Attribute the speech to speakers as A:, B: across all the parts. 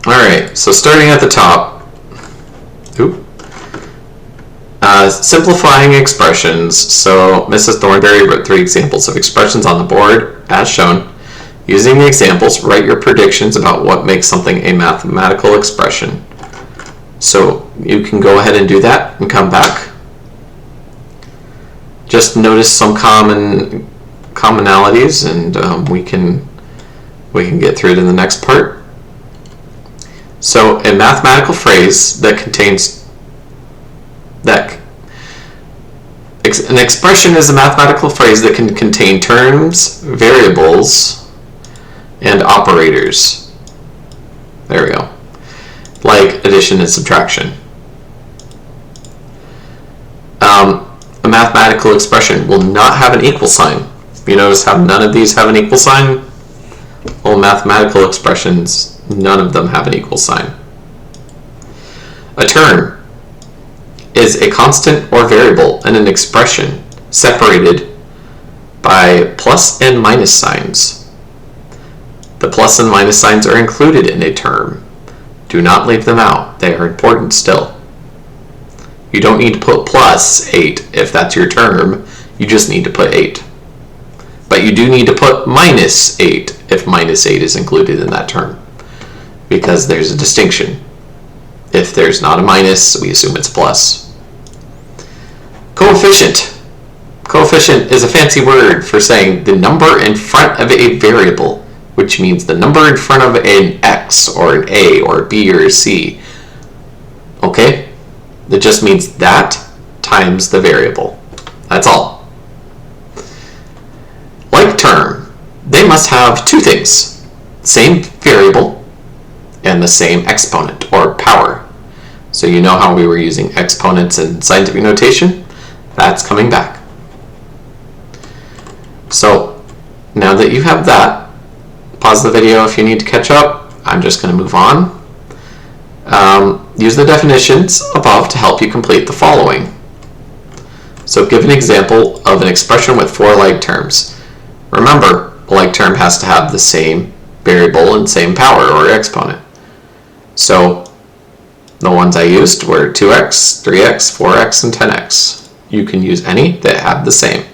A: Alright, so starting at the top, simplifying expressions. So Mrs. Thornberry wrote 3 examples of expressions on the board, as shown. Using the examples, write your predictions about what makes something a mathematical expression. So you can go ahead and do that and come back. Just notice some commonalities, and we can get through to the next part. So a mathematical phrase that contains an expression is a mathematical phrase that can contain terms, variables, and operators. There we go. Like addition and subtraction. A mathematical expression will not have an equal sign. You notice how none of these have an equal sign? Well, mathematical expressions, none of them have an equal sign. A term is a constant or variable in an expression separated by plus and minus signs. The plus and minus signs are included in a term. Do not leave them out. They are important still. You don't need to put plus 8 if that's your term. You just need to put 8. But you do need to put minus 8 if minus 8 is included in that term, because there's a distinction. If there's not a minus, we assume it's plus. Coefficient. Coefficient is a fancy word for saying the number in front of a variable, which means the number in front of an x or an a or a b or a c. Okay? It just means that times the variable. That's all. Like term, they must have 2 things: same variable and the same exponent or power. So you know how we were using exponents in scientific notation? That's coming back. So now that you have that, pause the video if you need to catch up. I'm just going to move on. Use the definitions above to help you complete the following. So give an example of an expression with 4 like terms. Remember, a like term has to have the same variable and same power or exponent. So the ones I used were 2x, 3x, 4x, and 10x. You can use any that have the same.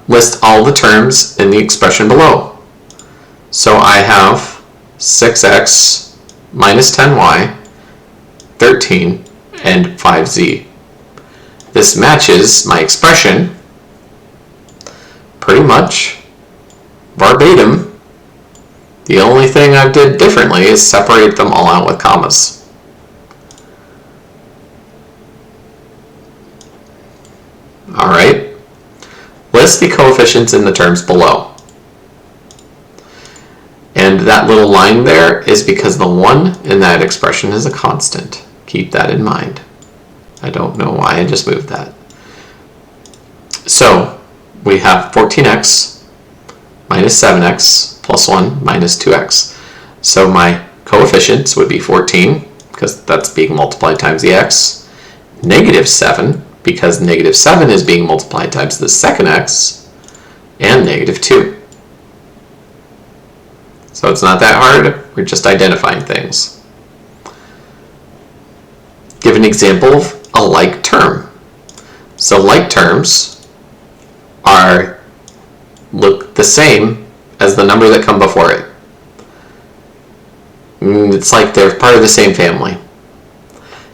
A: List all the terms in the expression below. So I have 6x minus 10y, 13, and 5z. This matches my expression pretty much verbatim. The only thing I did differently is separate them all out with commas. Alright. List the coefficients in the terms below. And that little line there is because the 1 in that expression is a constant. Keep that in mind. I don't know why I just moved that. So we have 14x minus 7x plus 1 minus 2x. So my coefficients would be 14, because that's being multiplied times the x. Negative 7, because negative 7 is being multiplied times the second x. And negative 2. So it's not that hard, we're just identifying things. Give an example of a like term. So like terms look the same as the number that come before it. It's like they're part of the same family.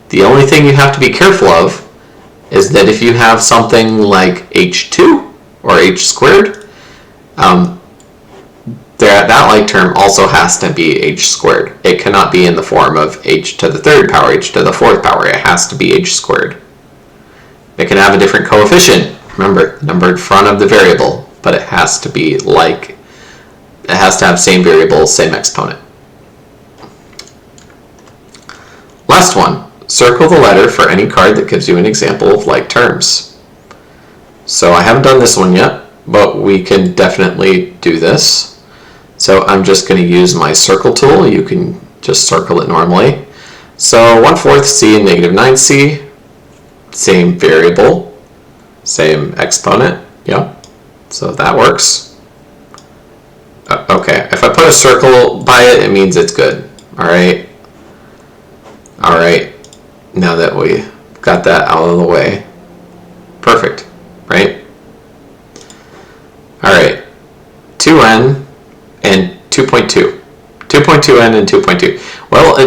A: The only thing you have to be careful of is that if you have something like h2 or h squared, that like term also has to be h squared. It cannot be in the form of h to the 3rd power, h to the 4th power. It has to be h squared. It can have a different coefficient. Remember, the number in front of the variable, but it has to be like, it has to have same variable, same exponent. Last one. Circle the letter for any card that gives you an example of like terms. So I haven't done this one yet, but we can definitely do this. So I'm just going to use my circle tool. You can just circle it normally. So 1/4 c and negative 9c, same variable, same exponent. Yeah, so that works. Okay, if I put a circle by it, it means it's good. Alright? Alright, now that we got that out of the way. Perfect, right? Alright, 2n and 2.2. 2.2n and 2.2. Well,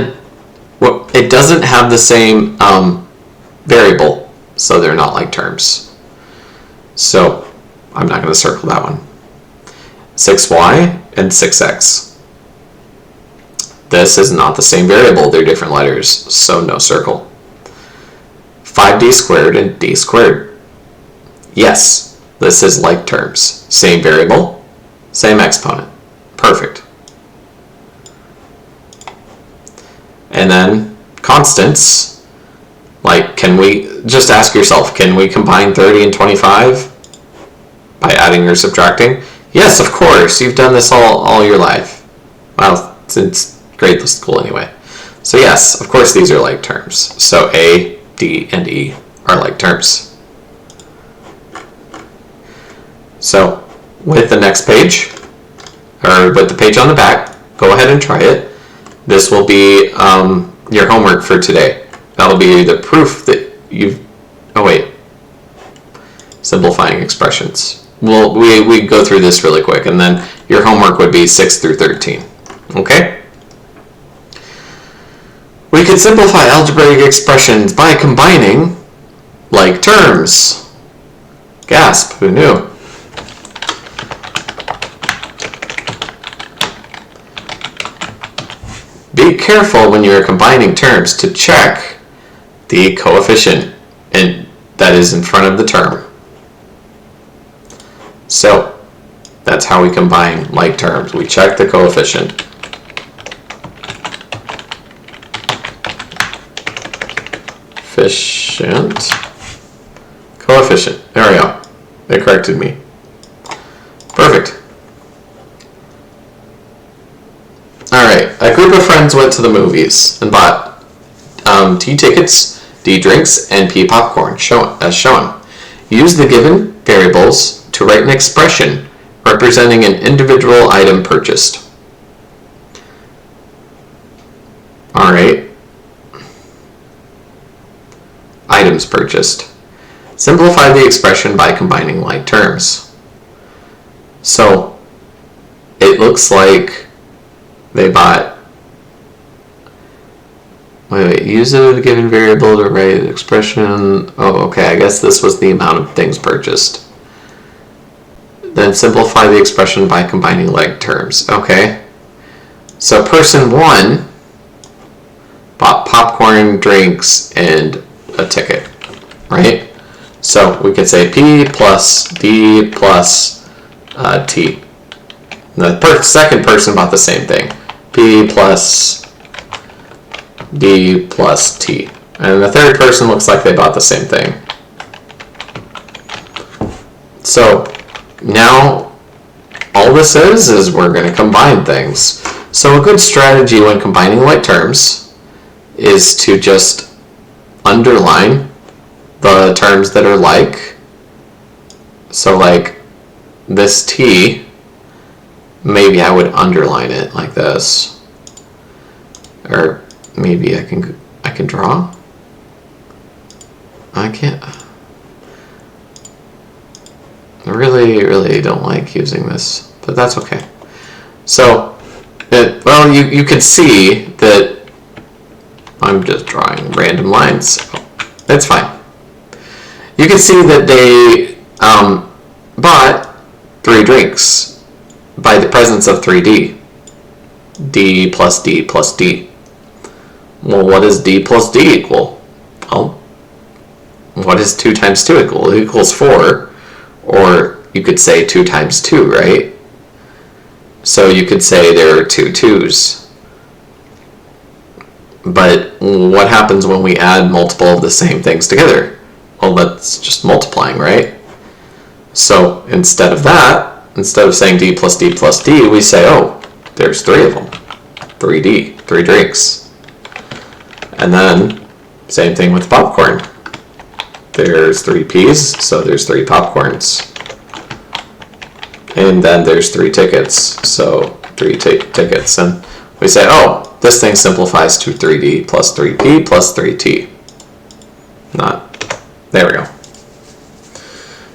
A: it doesn't have the same variable, so they're not like terms. So I'm not going to circle that one. 6y and 6x. This is not the same variable, they're different letters, so no circle. 5d squared and d squared. Yes, this is like terms. Same variable, same exponent. Perfect. And then constants, like can we, just ask yourself, can we combine 30 and 25 by adding or subtracting? Yes, of course, you've done this all your life. Well, since grade school anyway. So yes, of course these are like terms. So A, D, and E are like terms. So with the next page, or with the page on the back, go ahead and try it. This will be your homework for today. That'll be the proof that you've, oh wait, simplifying expressions. Well, we go through this really quick, and then your homework would be 6 through 13. Okay? We can simplify algebraic expressions by combining like terms. Gasp, who knew? Be careful when you're combining terms to check the coefficient that is in front of the term. So that's how we combine like terms. We check the coefficient. Coefficient. There we go. They corrected me. Perfect. Alright, a group of friends went to the movies and bought T tickets, D drinks, and P popcorn, as shown. Use the given variables to write an expression representing an individual item purchased. Alright. Items purchased. Simplify the expression by combining like terms. So, it looks like they bought, wait, use a given variable to write an expression. Oh, okay, I guess this was the amount of things purchased. Then simplify the expression by combining like terms. Okay. So person 1 bought popcorn, drinks, and a ticket, right? So we could say P plus D plus T. The second person bought the same thing. P plus D plus T. And the third person looks like they bought the same thing. So now all this is we're going to combine things. So a good strategy when combining like terms is to just underline the terms that are like. So like this T, maybe I would underline it like this. Or maybe I can draw. I can't. I really don't like using this, but that's okay. So, well, you can see that I'm just drawing random lines. That's fine. You can see that they bought 3 drinks by the presence of 3D. D plus D plus D. Well, what does D plus D equal? Well, what does 2 times 2 equal? It equals 4. Or you could say 2 times 2, right? So you could say there are 2 2's. But what happens when we add multiple of the same things together? Well, that's just multiplying, right? So instead of that, instead of saying D plus D plus D, we say, oh, there's 3 of them. 3D, 3 drinks. And then, same thing with popcorn. There's 3 P's, so there's 3 popcorns. And then there's 3 tickets, so 3 tickets, and we say, oh, this thing simplifies to 3D plus 3P plus 3T. There we go.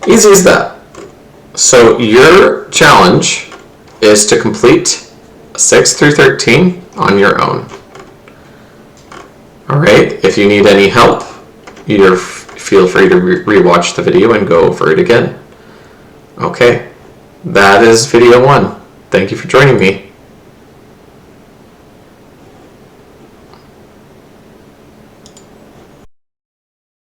A: Easy as that. So your challenge is to complete 6 through 13 on your own. Alright, if you need any help, feel free to re-watch the video and go over it again. Okay, that is video 1. Thank you for joining me.